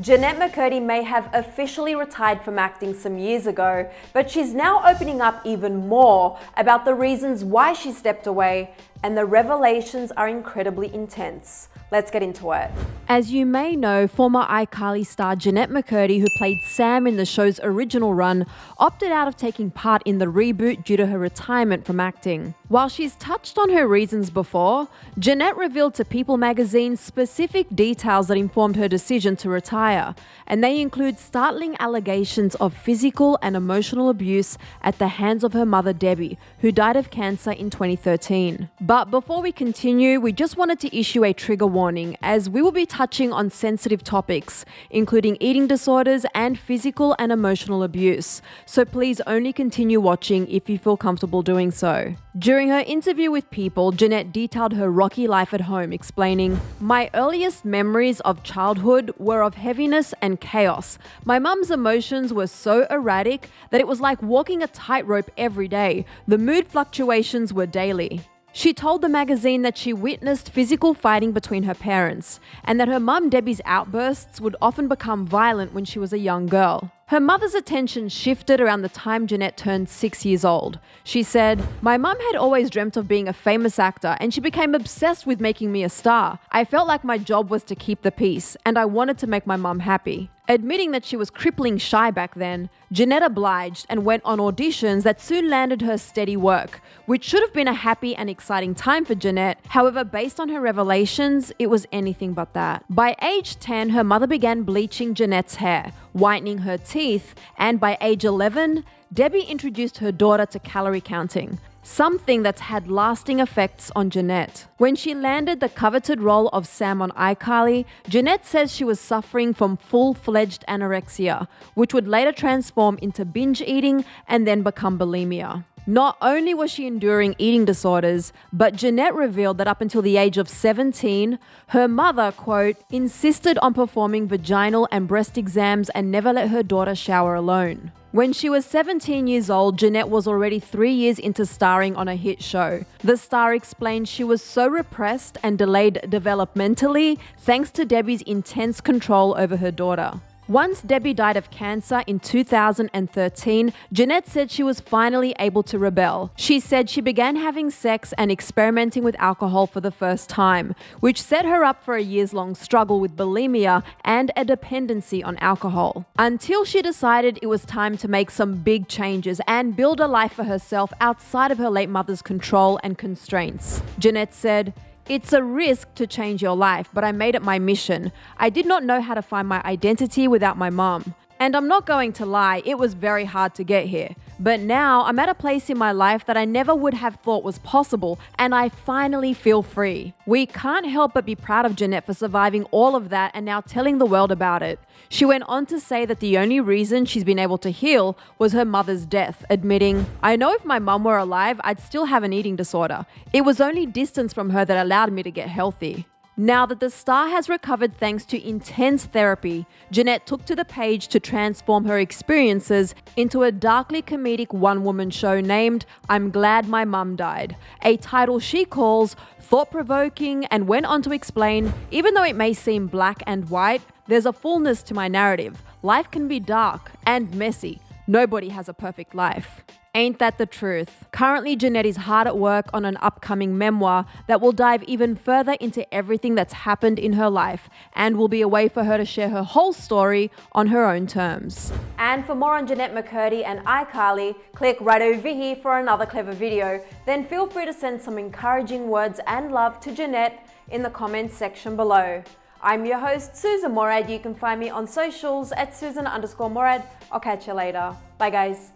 Jeanette McCurdy may have officially retired from acting some years ago, but she's now opening up even more about the reasons why she stepped away, and the revelations are incredibly intense. Let's get into it. As you may know, former iCarly star Jeanette McCurdy, who played Sam in the show's original run, opted out of taking part in the reboot due to her retirement from acting. While she's touched on her reasons before, Jeanette revealed to People magazine specific details that informed her decision to retire, and they include startling allegations of physical and emotional abuse at the hands of her mother Debbie, who died of cancer in 2013. But before we continue, we just wanted to issue a trigger warning, as we will be touching on sensitive topics, including eating disorders and physical and emotional abuse. So please only continue watching if you feel comfortable doing so. During her interview with People, Jeanette detailed her rocky life at home, explaining, "My earliest memories of childhood were of heaviness and chaos. My mum's emotions were so erratic that it was like walking a tightrope every day. The mood fluctuations were daily." She told the magazine that she witnessed physical fighting between her parents, and that her mum Debbie's outbursts would often become violent when she was a young girl. Her mother's attention shifted around the time Jeanette turned 6 years old. She said, "My mum had always dreamt of being a famous actor, and she became obsessed with making me a star. I felt like my job was to keep the peace, and I wanted to make my mum happy." Admitting that she was crippling shy back then, Jeanette obliged and went on auditions that soon landed her steady work, which should have been a happy and exciting time for Jeanette. However, based on her revelations, it was anything but that. By age 10, her mother began bleaching Jeanette's hair, whitening her teeth, and by age 11, Debbie introduced her daughter to calorie counting, something that's had lasting effects on Jeanette. When she landed the coveted role of Sam on iCarly, Jeanette says she was suffering from full-fledged anorexia, which would later transform into binge eating and then become bulimia. Not only was she enduring eating disorders, but Jeanette revealed that up until the age of 17, her mother, quote, insisted on performing vaginal and breast exams and never let her daughter shower alone. When she was 17 years old, Jeanette was already 3 years into starring on a hit show. The star explained she was so repressed and delayed developmentally thanks to Debbie's intense control over her daughter. Once Debbie died of cancer in 2013, Jeanette said she was finally able to rebel. She said she began having sex and experimenting with alcohol for the first time, which set her up for a years-long struggle with bulimia and a dependency on alcohol, until she decided it was time to make some big changes and build a life for herself outside of her late mother's control and constraints. Jeanette said, "It's a risk to change your life, but I made it my mission. I did not know how to find my identity without my mom. And I'm not going to lie, it was very hard to get here. But now I'm at a place in my life that I never would have thought was possible, and I finally feel free." We can't help but be proud of Jeanette for surviving all of that and now telling the world about it. She went on to say that the only reason she's been able to heal was her mother's death, admitting, "I know if my mum were alive, I'd still have an eating disorder. It was only distance from her that allowed me to get healthy." Now that the star has recovered thanks to intense therapy, Jeanette took to the page to transform her experiences into a darkly comedic one-woman show named I'm Glad My Mum Died, a title she calls thought-provoking, and went on to explain, "Even though it may seem black and white, there's a fullness to my narrative. Life can be dark and messy. Nobody has a perfect life." Ain't that the truth? Currently, Jeanette is hard at work on an upcoming memoir that will dive even further into everything that's happened in her life, and will be a way for her to share her whole story on her own terms. And for more on Jeanette McCurdy and iCarly, click right over here for another Clevver video. Then feel free to send some encouraging words and love to Jeanette in the comments section below. I'm your host, Sussan Mourad. You can find me on socials at Sussan_Mourad. I'll catch you later. Bye guys.